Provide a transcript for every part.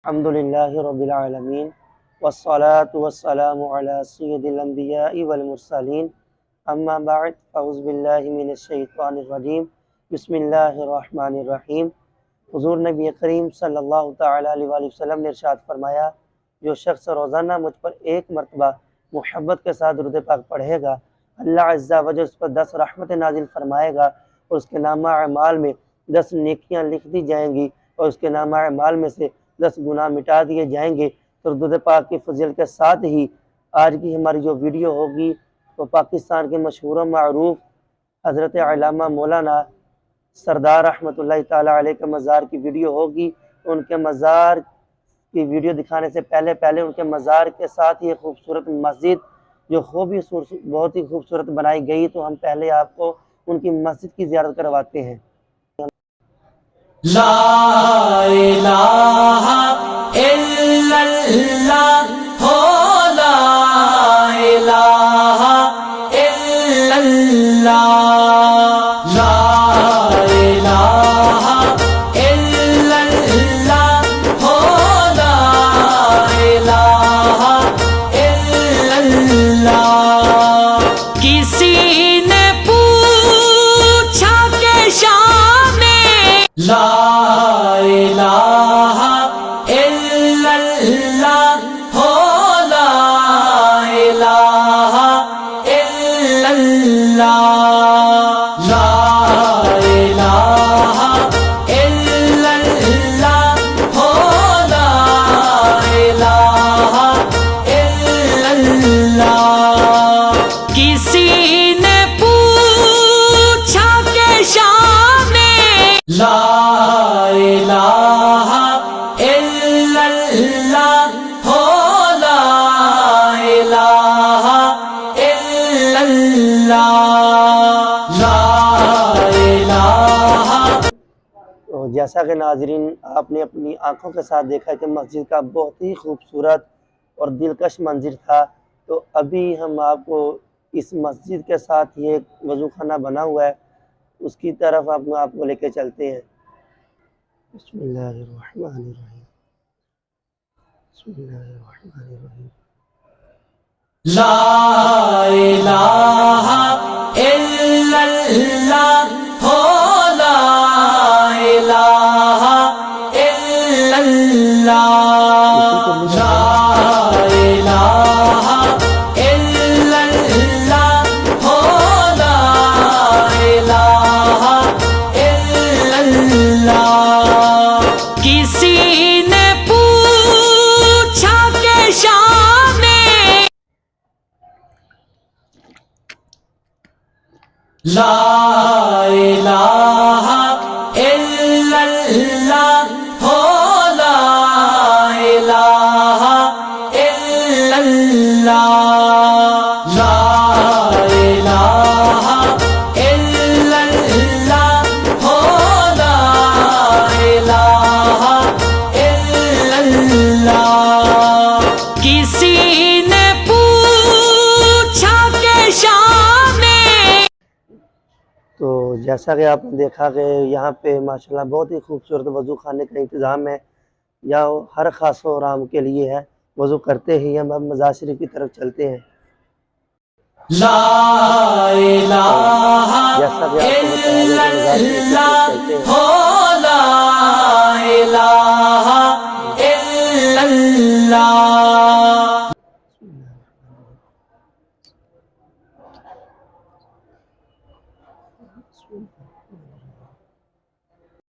الحمدللہ رب العالمین والصلاة والسلام علی سید الانبیاء والمرسلین اما بعد اعوذ باللہ من الشیطان الرجیم بسم اللہ الرحمن الرحیم۔ حضور نبی کریم صلی اللہ تعالیٰ علیہ وآلہ وسلم نے ارشاد فرمایا، جو شخص روزانہ مجھ پر ایک مرتبہ محبت کے ساتھ درود پاک پڑھے گا، اللہ عز و جل اس پر 10 رحمت نازل فرمائے گا اور اس کے نامہ اعمال میں 10 نیکیاں لکھ دی جائیں گی اور اس کے نامہ اعمال میں سے 10 گناہ مٹا دیے جائیں گے۔ تو درود پاک کی فضیلت کے ساتھ ہی آج کی ہماری جو ویڈیو ہوگی وہ پاکستان کے مشہور و معروف حضرت علامہ مولانا سردار رحمۃ اللہ تعالیٰ علیہ کے مزار کی ویڈیو ہوگی۔ ان کے مزار کی ویڈیو دکھانے سے پہلے ان کے مزار کے ساتھ یہ خوبصورت مسجد جو بہت ہی خوبصورت بنائی گئی، تو ہم پہلے آپ کو ان کی مسجد کی زیارت کرواتے ہیں۔ لا الہ الا اللہ ہو، لا الہ الا اللہ، لا الہ الا اللہ ہو، لا الہ الا اللہ۔ کسی نے پوچھا کہ شام لا الہ الا اللہ ہو، لا الہ الا اللہ، لا الہ الا اللہ ہو، لا الہ الا اللہ۔ کسی نے پوچھا کہ شام لا الہ الا اللہ ہو، لا الہ الا اللہ، لا الہ۔ تو جیسا کہ ناظرین آپ نے اپنی آنکھوں کے ساتھ دیکھا کہ مسجد کا بہت ہی خوبصورت اور دلکش منظر تھا، تو ابھی ہم آپ کو اس مسجد کے ساتھ یہ ایک وضو خانہ بنا ہوا ہے اس کی طرف آپ کو لے کے چلتے ہیں۔ بسم اللہ الرحمن الرحیم، بسم اللہ الرحمن الرحیم۔ لا الہ الا اللہ ہو، لا الہ الا اللہ، لا الہ الا اللہ ہو، لا الہ الا اللہ۔ کسی نے پوچھا کہ شام لا الہ الا اللہ ہو، لا الہ الا اللہ، لا الہ الا اللہ ہو، لا الہ الا اللہ۔ کسی نے پوچھا کہ شام تو جیسا کہ آپ نے دیکھا کہ یہاں پہ ماشاءاللہ بہت ہی خوبصورت وضو خانے کا انتظام ہے، یہاں ہر خاص و رام کے لیے ہے۔ وضو کرتے ہی ہم اب مزار شریف کی طرف چلتے ہیں۔ لا الہ جیسا کہ آپ کو الا بتایا گیا کہ مزار شریف کی طرف اللہ چلتے ہیں۔ ہو، لا الہ الا اللہ۔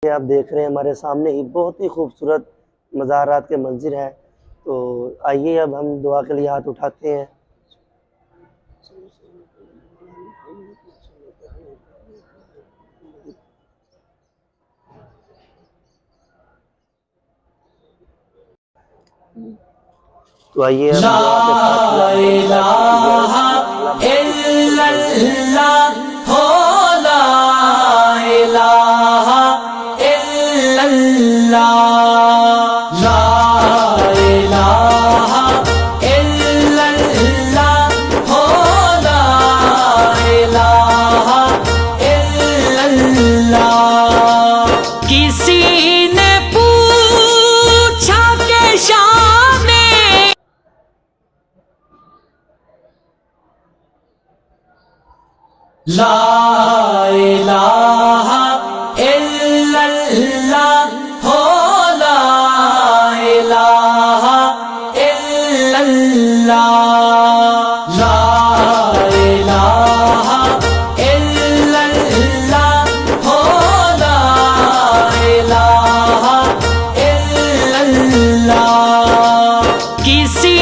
یہ آپ دیکھ رہے ہیں ہمارے سامنے ہی بہت ہی خوبصورت مزارات کے منظر ہیں، تو آئیے اب ہم دعا کے لیے ہاتھ اٹھاتے ہیں۔ تو آئیے اب لا الہ الا اللہ ہو، لا الہ الا اللہ، لا الہ الا اللہ ہو، لا الہ الا اللہ۔ کسی نے پوچھا کہ لا الہ الا اللہ ہو لا الہ الا اللہ لا الہ الا اللہ ہو لا الہ الا اللہ کسی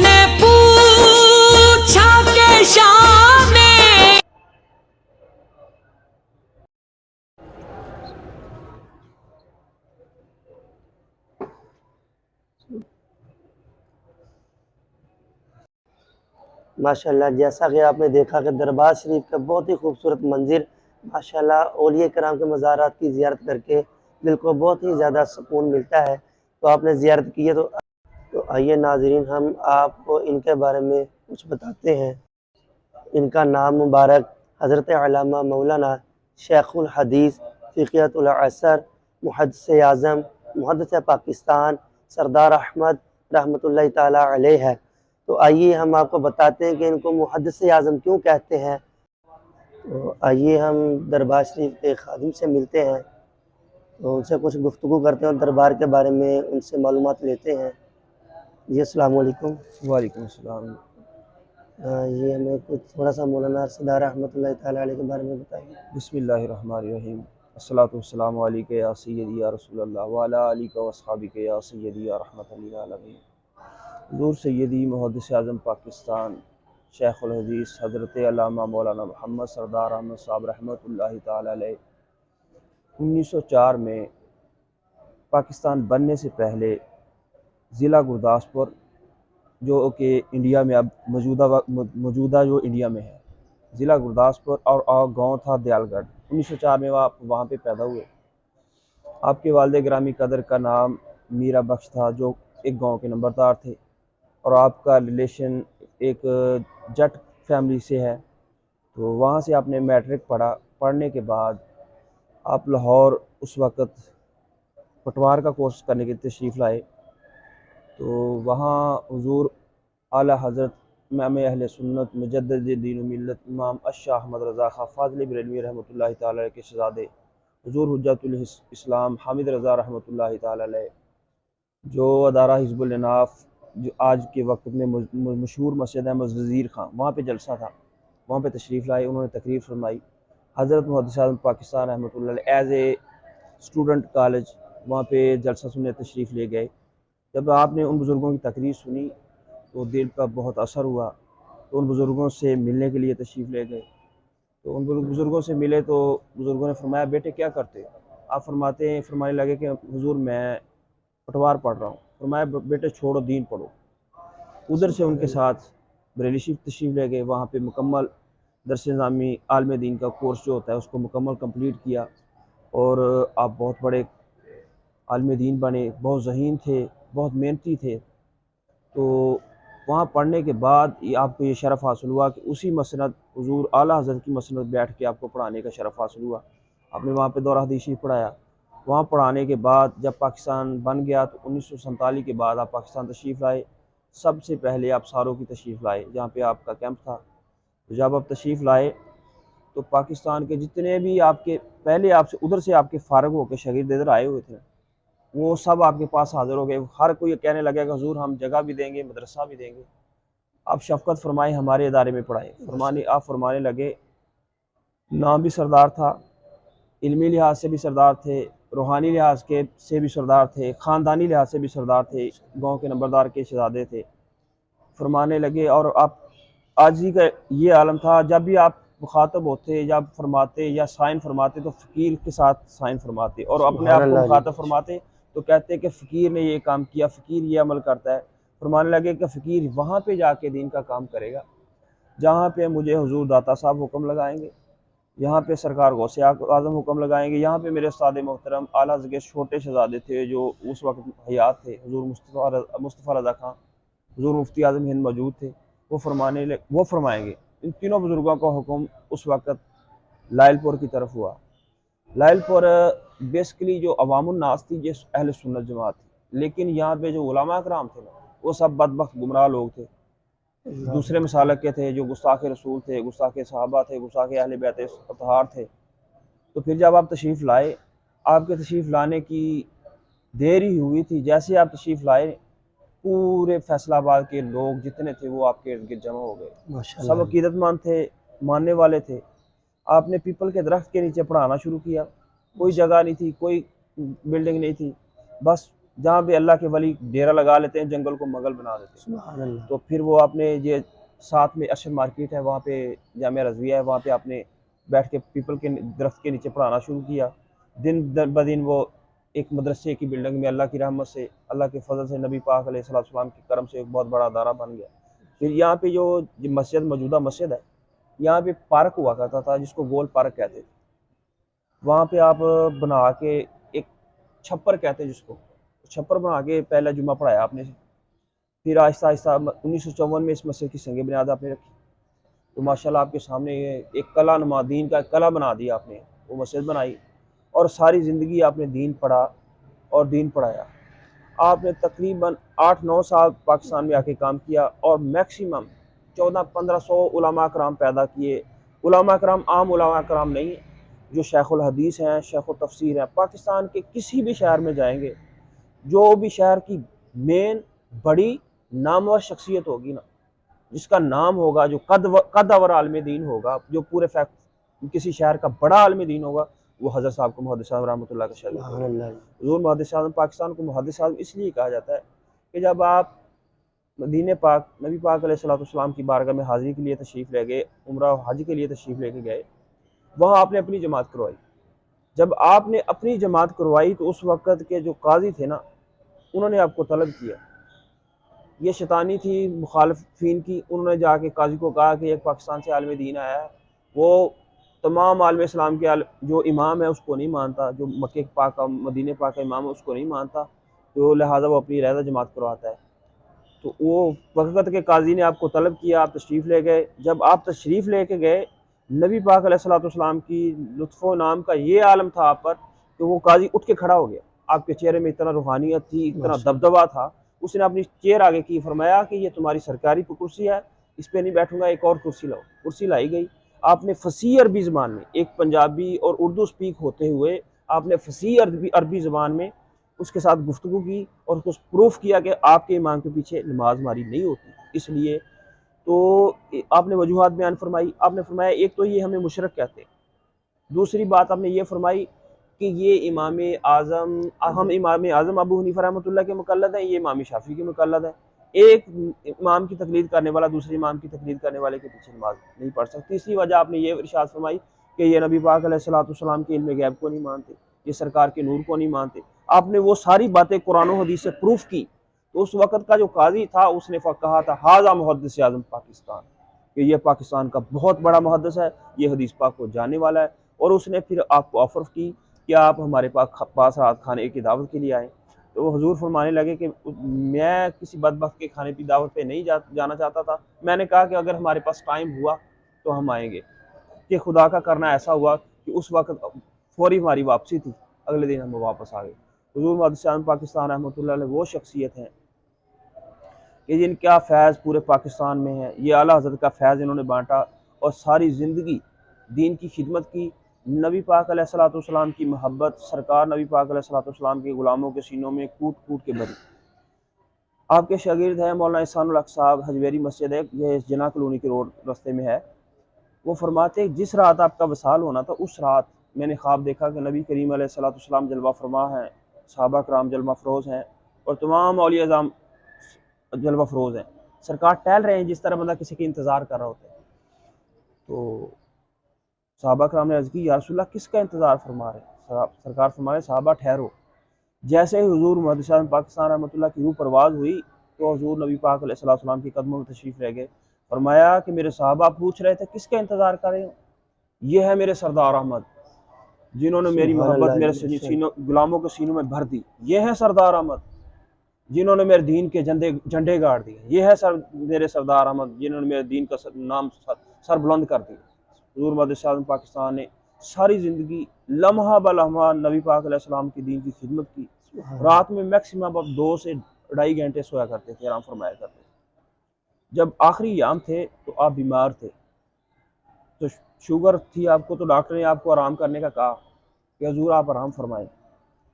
نے پوچھا کہ شام ماشاءاللہ جیسا کہ آپ نے دیکھا کہ دربار شریف کا بہت ہی خوبصورت منظر، ماشاءاللہ اولیاء کرام کے مزارات کی زیارت کر کے دل کو بہت ہی زیادہ سکون ملتا ہے۔ تو آپ نے زیارت کی ہے تو آئیے ناظرین ہم آپ کو ان کے بارے میں کچھ بتاتے ہیں۔ ان کا نام مبارک حضرت علامہ مولانا شیخ الحدیث فقیہۃ العصر محدث اعظم محدث پاکستان سردار احمد رحمۃ اللہ تعالیٰ علیہ ہے۔ تو آئیے ہم آپ کو بتاتے ہیں کہ ان کو محدث اعظم کیوں کہتے ہیں۔ تو آئیے ہم دربار شریف کے خادم سے ملتے ہیں، تو ان سے کچھ گفتگو کرتے ہیں اور دربار کے بارے میں ان سے معلومات لیتے ہیں۔ جی السلام علیکم۔ وعلیکم السلام۔ یہ ہمیں کچھ تھوڑا سا مولانا سردار احمد اللہ تعالیٰ علیہ کے بارے میں بتائیے۔ بسم اللہ الرحمن الرحیم۔ الصلاۃ والسلام علیک یا سیدی یا رسول اللہ وعلی آلک و اصحابک یا سیدی یا رحمت للعالمین۔ حضور سیدی محدث اعظم پاکستان شیخ الحدیث حضرت علامہ مولانا محمد سردار احمد صاحب رحمۃ اللہ تعالیٰ علیہ 1904 میں پاکستان بننے سے پہلے ضلع گرداسپور جو کہ انڈیا میں اب موجودہ جو انڈیا میں ہے ضلع گرداسپور اور گاؤں تھا دیال گڑھ، 1904 میں وہاں پہ پیدا ہوئے۔ آپ کے والد گرامی قدر کا نام میرا بخش تھا جو ایک گاؤں کے نمبردار تھے، اور آپ کا ریلیشن ایک جٹ فیملی سے ہے۔ تو وہاں سے آپ نے میٹرک پڑھا، پڑھنے کے بعد آپ لاہور اس وقت پٹوار کا کورس کرنے کے تشریف لائے۔ تو وہاں حضور اعلیٰ حضرت امام اہل سنت مجدد دین و ملت امام الشاہ احمد رضا خان فاضل بریلوی رحمۃ اللہ تعالیٰ علیہ کے شہزادے حضور حجت الاسلام حامد رضا رحمۃ اللہ تعالیٰ علیہ، جو ادارہ حزب الاناف جو آج کے وقت میں مشہور مسجد احمد وزیر خان، وہاں پہ جلسہ تھا، وہاں پہ تشریف لائے، انہوں نے تقریر فرمائی۔ حضرت محدث اعظم پاکستان رحمۃ اللہ علیہ ایز اے اسٹوڈنٹ کالج وہاں پہ جلسہ سننے تشریف لے گئے۔ جب آپ نے ان بزرگوں کی تقریر سنی تو دل پر بہت اثر ہوا، تو ان بزرگوں سے ملنے کے لیے تشریف لے گئے۔ تو ان بزرگوں سے ملے تو بزرگوں نے فرمایا بیٹے کیا کرتے؟ آپ فرمانے لگے کہ حضور میں پٹوار پڑھ رہا ہوں۔ فرمایا بیٹے چھوڑو دین پڑھو۔ ادھر سے ان کے ساتھ بریلی شریف تشریف لے گئے، وہاں پہ مکمل درس نظامی عالم دین کا کورس جو ہوتا ہے اس کو مکمل کمپلیٹ کیا، اور آپ بہت بڑے عالم دین بنے، بہت ذہین تھے، بہت محنتی تھے۔ تو وہاں پڑھنے کے بعد آپ کو یہ شرف حاصل ہوا کہ اسی مسند حضور اعلیٰ حضرت کی مسند بیٹھ کے آپ کو پڑھانے کا شرف حاصل ہوا۔ آپ نے وہاں پہ دورہ حدیث شریف پڑھایا۔ وہاں پڑھانے کے بعد جب پاکستان بن گیا تو 1947 کے بعد آپ پاکستان تشریف لائے۔ سب سے پہلے آپ ساروں کی تشریف لائے جہاں پہ آپ کا کیمپ تھا۔ تو جب آپ تشریف لائے تو پاکستان کے جتنے بھی آپ کے پہلے آپ سے ادھر سے آپ کے فارغ ہو کے شاگرد ادھر آئے ہوئے تھے، وہ سب آپ کے پاس حاضر ہو گئے۔ ہر کوئی کہنے لگا کہ حضور ہم جگہ بھی دیں گے، مدرسہ بھی دیں گے، آپ شفقت فرمائیں ہمارے ادارے میں پڑھائیں۔ آپ فرمانے لگے، نام بھی سردار تھا، علمی لحاظ سے بھی سردار تھے، روحانی لحاظ سے بھی سردار تھے، خاندانی لحاظ سے بھی سردار تھے، گاؤں کے نمبردار کے شہزادے تھے۔ فرمانے لگے، اور آپ آج ہی کا یہ عالم تھا، جب بھی آپ مخاطب ہوتے یا فرماتے یا سائن فرماتے تو فقیر کے ساتھ سائن فرماتے، اور اپنے آپ کو مخاطب فرماتے تو کہتے کہ فقیر نے یہ کام کیا، فقیر یہ عمل کرتا ہے۔ فرمانے لگے کہ فقیر وہاں پہ جا کے دین کا کام کرے گا جہاں پہ مجھے حضور داتا صاحب حکم لگائیں گے، یہاں پہ سرکار غوث اعظم حکم لگائیں گے، یہاں پہ میرے استاد محترم اعلیٰ حضرت کے چھوٹے شہزادے تھے جو اس وقت حیات تھے، حضور مصطفیٰ رضا خان، حضور مفتی اعظم ہند موجود تھے، وہ فرمائیں گے۔ ان تینوں بزرگوں کا حکم اس وقت لائل پور کی طرف ہوا۔ لائل پور بیسکلی جو عوام الناس تھی جس اہل سنت جماعت تھی، لیکن یہاں پہ جو علماء کرام تھے وہ سب بدبخت گمراہ لوگ تھے۔ دوسرے مسالک کے تھے، جو گستاخ رسول تھے، گستاخ صحابہ تھے، گستاخ اہل بیت اطہار تھے۔ تو پھر جب آپ تشریف لائے، آپ کے تشریف لانے کی دیر ہی ہوئی تھی، جیسے آپ تشریف لائے پورے فیصل آباد کے لوگ جتنے تھے وہ آپ کے ارد گرد جمع ہو گئے۔ ماشاء سب اللہ عقیدت مند تھے، ماننے والے تھے۔ آپ نے پیپل کے درخت کے نیچے پڑھانا شروع کیا، کوئی جگہ نہیں تھی، کوئی بلڈنگ نہیں تھی، بس جہاں پہ اللہ کے ولی ڈیرا لگا لیتے ہیں جنگل کو مغل بنا دیتے ہیں۔ سبحان اللہ تو پھر وہ آپ نے یہ ساتھ میں اشر مارکیٹ ہے، وہاں پہ جامعہ رضویہ ہے، وہاں پہ آپ نے بیٹھ کے پیپل کے درخت کے نیچے پڑھانا شروع کیا۔ دن بدن وہ ایک مدرسے کی بلڈنگ میں اللہ کی رحمت سے، اللہ کے فضل سے، نبی پاک علیہ السلام کے کرم سے ایک بہت بڑا ادارہ بن گیا۔ پھر یہاں پہ جو مسجد موجودہ مسجد ہے، یہاں پہ پارک ہوا کرتا تھا جس کو گول پارک کہتے تھے۔ وہاں پہ آپ بنا کے ایک چھپر کہتے جس کو، چھپر بنا کے پہلا جمعہ پڑھایا آپ نے۔ پھر آہستہ آہستہ 1954 میں اس مسجد کی سنگ بنیاد آپ نے رکھی۔ تو ماشاءاللہ آپ کے سامنے یہ ایک کلا نما دین کا کلا بنا دیا آپ نے، وہ مسجد بنائی، اور ساری زندگی آپ نے دین پڑھا اور دین پڑھایا۔ آپ نے تقریباً 8-9 سال پاکستان میں آ کے کام کیا، اور میکسیمم 1400-1500 علماء کرام پیدا کیے۔ علماء کرام عام علماء کرام نہیں ہیں، جو شیخ الحدیث ہیں، شیخ التفسیر ہیں۔ پاکستان کے کسی بھی شہر میں جائیں گے، جو بھی شہر کی مین بڑی نامور شخصیت ہوگی نا، جس کا نام ہوگا، جو قد اور عالم دین ہوگا، جو پورے کسی شہر کا بڑا عالم دین ہوگا، وہ حضرت صاحب کو محدث صاحب رحمۃ اللہ کا شاگرد سبحان ہوگا۔ اللہ حضور محدث اعظم پاکستان کو محدث اعظم اس لیے کہا جاتا ہے کہ جب آپ مدینہ پاک نبی پاک علیہ السلام کی بارگاہ میں حاضری کے لیے تشریف لے گئے، عمرہ حج کے لیے تشریف لے کے گئے، وہاں آپ نے اپنی جماعت کروائی۔ جب آپ نے اپنی جماعت کروائی تو اس وقت کے جو قاضی تھے نا، انہوں نے آپ کو طلب کیا۔ یہ شیطانی تھی مخالفین کی، انہوں نے جا کے قاضی کو کہا کہ ایک پاکستان سے عالم دین آیا ہے، وہ تمام عالم اسلام کے جو امام ہے اس کو نہیں مانتا، جو مکہ پاک کا مدینہ پاک کا امام ہے اس کو نہیں مانتا، تو لہٰذا وہ اپنی علیحدہ جماعت کرواتا ہے۔ تو وہ وقت کے قاضی نے آپ کو طلب کیا، آپ تشریف لے گئے۔ جب آپ تشریف لے کے گئے، نبی پاک علیہ السلام کی لطف و نام کا یہ عالم تھا آپ پر کہ وہ قاضی اٹھ کے کھڑا ہو گیا۔ آپ کے چہرے میں اتنا روحانیت تھی، اتنا دبدبا تھا، اس نے اپنی چیئر آگے کی، فرمایا کہ یہ تمہاری سرکاری کرسی ہے، اس پہ نہیں بیٹھوں گا، ایک اور کرسی لاؤ۔ کرسی لائی گئی۔ آپ نے فصیح عربی زبان میں، ایک پنجابی اور اردو سپیک ہوتے ہوئے، آپ نے فصیح عربی زبان میں اس کے ساتھ گفتگو کی اور اس کو پروف کیا کہ آپ کے امام کے پیچھے نماز ہماری نہیں ہوتی۔ اس لیے تو آپ نے وجوہات بیان فرمائی۔ آپ نے فرمایا ایک تو یہ ہمیں مشرک کہتے ہیں، دوسری بات آپ نے یہ فرمائی کہ یہ امام اعظم، ہم امام اعظم ابو حنیفہ رحمۃ اللہ کے مقلد ہیں، یہ امام شافعی کے مقلد ہیں۔ ایک امام کی تقلید کرنے والا دوسرے امام کی تقلید کرنے والے کے پیچھے نماز نہیں پڑھ سکتی۔ تیسری وجہ آپ نے یہ ارشاد فرمائی کہ یہ نبی پاک علیہ السلام کے علم غیب کو نہیں مانتے، یہ سرکار کے نور کو نہیں مانتے۔ آپ نے وہ ساری باتیں قرآن و حدیث سے پروف کی۔ تو اس وقت کا جو قاضی تھا اس نے کہا تھا ھذا محدث اعظم پاکستان، کہ یہ پاکستان کا بہت بڑا محدث ہے، یہ حدیث پاک کو جاننے والا ہے۔ اور اس نے پھر آپ کو آفر کی کہ آپ ہمارے پاس رات کھانے کی دعوت کے لیے آئیں۔ تو وہ حضور فرمانے لگے کہ میں کسی بدبخت کے کھانے کی دعوت پہ نہیں جانا چاہتا تھا، میں نے کہا کہ اگر ہمارے پاس ٹائم ہوا تو ہم آئیں گے۔ کہ خدا کا کرنا ایسا ہوا کہ اس وقت فوری ہماری واپسی تھی، اگلے دن ہم واپس آ گئے۔ حضور محدث اعظم پاکستان رحمۃ اللہ علیہ وہ شخصیت ہیں کہ جن کا فیض پورے پاکستان میں ہے۔ یہ اعلیٰ حضرت کا فیض انہوں نے بانٹا اور ساری زندگی دین کی خدمت کی۔ نبی پاک علیہ السلام کی محبت، سرکار نبی پاک علیہ السلام کے غلاموں کے سینوں میں کوٹ کوٹ کے بھری۔ آپ کے شاگرد ہیں مولانا احسان الحق صاحب، حجویری مسجد ہے، یہ جناح کالونی کے روڈ راستے میں ہے۔ وہ فرماتے جس رات آپ کا وصال ہونا تھا اس رات میں نے خواب دیکھا کہ نبی کریم علیہ السلام جلوہ فرما ہیں، صحابہ کرام جلوہ فروز ہیں، اور تمام اولیاء اعظام جلوہ فروز ہیں۔ سرکار ٹہل رہے ہیں جس طرح بندہ کسی کے انتظار کر رہا ہوتا ہے۔ تو صحابہ کرام نے عرض کی یا رسول اللہ کس کا انتظار فرما رہے ہیں؟ سرکار فرما رہے صحابہ ٹھہرو۔ جیسے ہی حضور محدث اعظم پاکستان رحمۃ اللہ کی روح پرواز ہوئی تو حضور نبی پاک علیہ السلام کے قدموں میں تشریف لے گئے۔ فرمایا کہ میرے صحابہ پوچھ رہے تھے کس کا انتظار کر رہے ہو؟ یہ ہے میرے سردار احمد جنہوں نے میری محبت میرے غلاموں کے سینوں میں بھر دی۔ یہ ہے سردار احمد جنہوں نے میرے دین کے جھنڈے گاڑ دیے۔ یہ ہے میرے سردار احمد جنہوں نے میرے دین کا نام سر بلند کر دیا۔ حضور محدث اعظم پاکستان نے ساری زندگی لمحہ بلمحہ نبی پاک علیہ السلام کی دین کی خدمت کی۔ رات میں میکسیمم اب 2 سے 2.5 گھنٹے سویا کرتے تھے، آرام فرمایا کرتے تھے۔ جب آخری ایام تھے تو آپ بیمار تھے، تو شوگر تھی آپ کو، تو ڈاکٹر نے آپ کو آرام کرنے کا کہا کہ حضور آپ آرام فرمائیں۔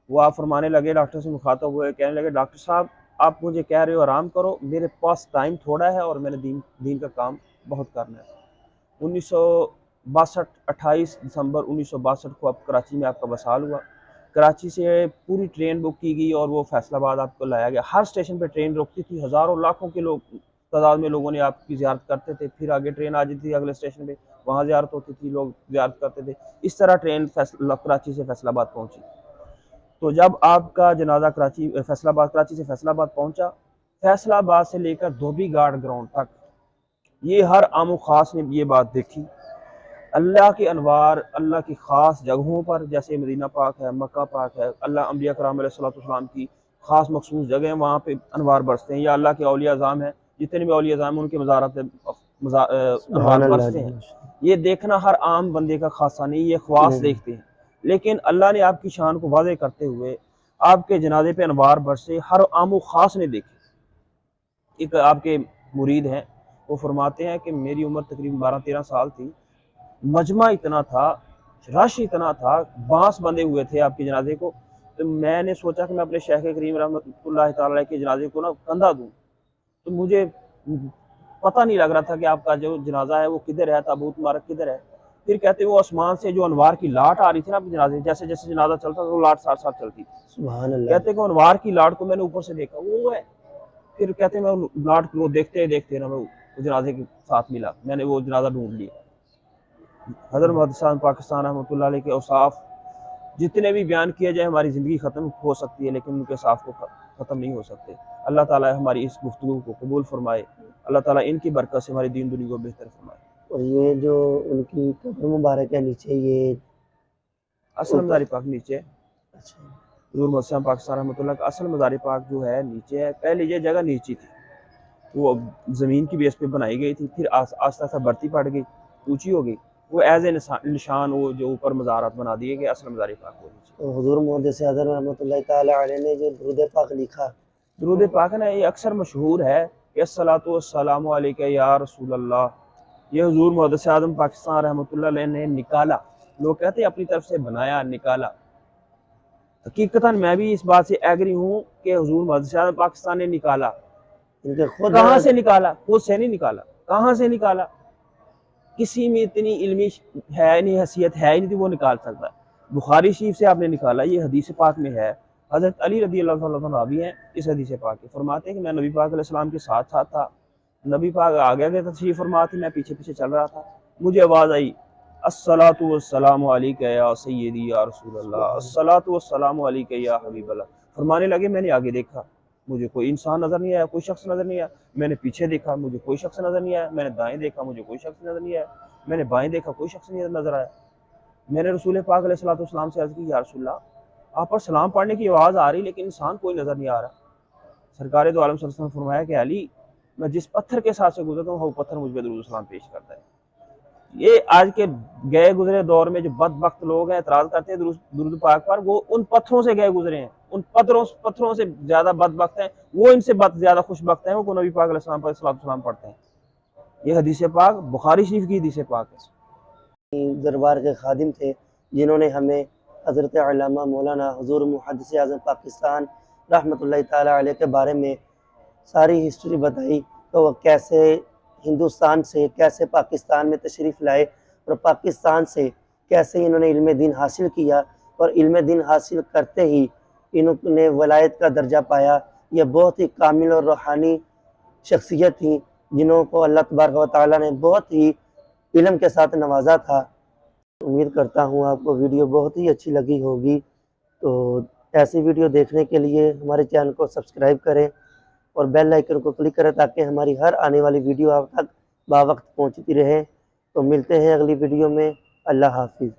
وہ آپ فرمانے لگے، ڈاکٹر سے مخاطب ہوئے، کہنے لگے ڈاکٹر صاحب آپ مجھے کہہ رہے ہو آرام کرو، میرے پاس ٹائم تھوڑا ہے اور میں نے دین کا کام بہت کرنا ہے۔ 1962 28 دسمبر 1962 کو اب کراچی میں آپ کا وصال ہوا۔ کراچی سے پوری ٹرین بک کی گئی اور وہ فیصل آباد آپ کو لایا گیا۔ ہر اسٹیشن پہ ٹرین روکتی تھی، ہزاروں لاکھوں کے لوگ تعداد میں لوگوں نے آپ کی زیارت کرتے تھے، پھر آگے ٹرین آ جاتی تھی اگلے اسٹیشن پہ، وہاں زیارت ہوتی تھی، لوگ زیارت کرتے تھے۔ اس طرح ٹرین کراچی سے فیصل آباد پہنچی۔ تو جب آپ کا جنازہ کراچی سے فیصل آباد پہنچا، فیصل آباد سے لے کر دھوبی گارڈ گراؤنڈ تک یہ ہر عام و خاص نے یہ بات دیکھی۔ اللہ کے انوار اللہ کی خاص جگہوں پر، جیسے مدینہ پاک ہے، مکہ پاک ہے، اللہ انبیاء کرام علیہ السلام کی خاص مخصوص جگہ ہیں، وہاں پہ انوار برستے ہیں، یا اللہ کے اولیاء اعظام ہیں، جتنے بھی اولیاء اعظام ہیں ان کے مزارات پہ انوار سبحان اللہ برستے ہیں۔ جی، یہ دیکھنا ہر عام بندے کا خاصہ نہیں، یہ خواص نہیں، دیکھتے ہیں، لیکن اللہ نے آپ کی شان کو واضح کرتے ہوئے آپ کے جنازے پہ انوار برسے ہر عام و خاص نے دیکھے۔ ایک آپ کے مرید ہیں، وہ فرماتے ہیں کہ میری عمر تقریباً 12-13 سال تھی، مجمع اتنا تھا، رش اتنا تھا، بانس بندے ہوئے تھے آپ کے جنازے کو، تو میں نے سوچا کہ میں اپنے شیخ کریم رحمۃ اللہ تعالی کے جنازے کو کندھا دوں، تو مجھے پتہ نہیں لگ رہا تھا کہ آپ کا جو جنازہ ہے وہ کدھر ہے، تابوت مبارک کدھر ہے۔ پھر کہتے وہ آسمان سے جو انوار کی لاٹ آ رہی تھی نا آپ کے جنازے، جیسے جیسے جنازہ چلتا تھا وہ لاٹ ساتھ ساتھ چلتی تھی۔ سبحان اللہ کہتے کہ انوار کی لاٹ کو میں نے اوپر سے دیکھا، وہ ہے۔ پھر کہتے میں لاٹ کو دیکھتے نا میں جنازے کے ساتھ ملا، میں نے وہ جنازہ ڈھونڈ لیا۔ حضرت محدث پاکستان رحمۃ اللہ علیہ کے اوصاف جتنے بھی بیان کیے جائے، ہماری زندگی ختم ہو سکتی ہے لیکن ان کے اوصاف کو ختم نہیں ہو سکتے۔ اللہ تعالیٰ ہماری اس گفتگو کو قبول فرمائے، اللہ تعالیٰ ان کی برکت سے ہماری دین دنیا کو بہتر فرمائے۔ اور یہ جو ان کی قبر مبارک ہے نیچے یہ اصل اوپر، مزار پاک نیچے ہے، اچھا حضور محدث پاکستان رحمۃ اللہ کا اصل مزار پاک جو ہے نیچے ہے۔ پہلے یہ جگہ نیچی تھی، وہ زمین کی بیس پہ بنائی گئی تھی، پھر آہستہ آہستہ بڑھتی پڑ گئی، اونچی ہو گئی، وہ ایز اے نشان وہ جو اوپر مزارات بنا دیے گئے، اصل مزار پاک وہ نیچے۔ تو حضور محدث اعظم رحمۃ اللہ تعالی علیہ نے جو درود پاک لکھا، درود پاک نا یہ اکثر مشہور ہے کہ الصلاۃ والسلام علیک یا رسول اللہ، یہ حضور محدث اعظم پاکستان رحمۃ اللہ علیہ نے نکالا، لوگ کہتے ہیں اپنی طرف سے بنایا، نکالا۔ حقیقتاً میں بھی اس بات سے ایگری ہوں کہ حضور محدث اعظم پاکستان نے نکالا۔ ان کے خود کہاں سے نکالا؟ خود سے نہیں نکالا، کہاں سے نکالا؟ کسی میں اتنی علمی ہے نہیں، حیثیت ہے ہی نہیں کہ وہ نکال سکتا۔ بخاری شریف سے آپ نے نکالا، یہ حدیث پاک میں ہے۔ حضرت علی رضی اللہ عنہ راوی ہیں اس حدیث پاک کے، فرماتے ہیں کہ میں نبی پاک علیہ السلام کے ساتھ ساتھ تھا، نبی پاک آگے آگے تشریف فرما تھے، میں پیچھے پیچھے چل رہا تھا، مجھے آواز آئی الصلاۃ والسلام علیک یا سیدی یا رسول اللہ، الصلاۃ والسلام علیک یا حبیب اللہ۔ فرمانے لگے، میں نے آگے دیکھا، مجھے کوئی انسان نظر نہیں آیا، کوئی شخص نظر نہیں آیا۔ میں نے پیچھے دیکھا، مجھے کوئی شخص نظر نہیں آیا۔ میں نے دائیں دیکھا، مجھے کوئی شخص نظر نہیں آیا۔ میں نے بائیں دیکھا، کوئی شخص نہیں نظر آیا۔ میں نے رسول پاک علیہ الصلوۃ والسلام سے عرض کی، یا رسول اللہ آپ پر سلام پڑھنے کی آواز آ رہی لیکن انسان کوئی نظر نہیں آ رہا۔ سرکار دو عالم صلی اللہ علیہ وسلم نے فرمایا کہ علی، میں جس پتھر کے ساتھ سے گزرتا ہوں وہ پتھر مجھ پہ درود السلام پیش کرتا ہے۔ یہ آج کے گئے گزرے دور میں جو بدبخت لوگ ہیں اعتراض کرتے ہیں درود پاک پر، وہ ان پتھروں سے گئے گزرے ہیں، ان پتھروں سے زیادہ بدبخت ہیں، وہ ان سے زیادہ خوش بخت ہیں، وہ نبی پاک علیہ السلام پر صلوات والسلام پڑھتے ہیں۔ یہ حدیث پاک بخاری شریف کی حدیث پاک ہے۔ دربار کے خادم تھے جنہوں نے ہمیں حضرت علامہ مولانا حضور محدث اعظم پاکستان رحمۃ اللہ تعالی علیہ کے بارے میں ساری ہسٹری بتائی، تو وہ کیسے ہندوستان سے کیسے پاکستان میں تشریف لائے اور پاکستان سے کیسے انہوں نے علم دین حاصل کیا، اور علم دین حاصل کرتے ہی انہوں نے ولایت کا درجہ پایا۔ یہ بہت ہی کامل اور روحانی شخصیت تھی جنہوں کو اللہ تبارک و تعالیٰ نے بہت ہی علم کے ساتھ نوازا تھا۔ امید کرتا ہوں آپ کو ویڈیو بہت ہی اچھی لگی ہوگی، تو ایسی ویڈیو دیکھنے کے لیے ہمارے چینل کو سبسکرائب کریں اور بیل آئیکن کو کلک کریں تاکہ ہماری ہر آنے والی ویڈیو آپ تک باوقت پہنچتی رہے۔ تو ملتے ہیں اگلی ویڈیو میں، اللہ حافظ۔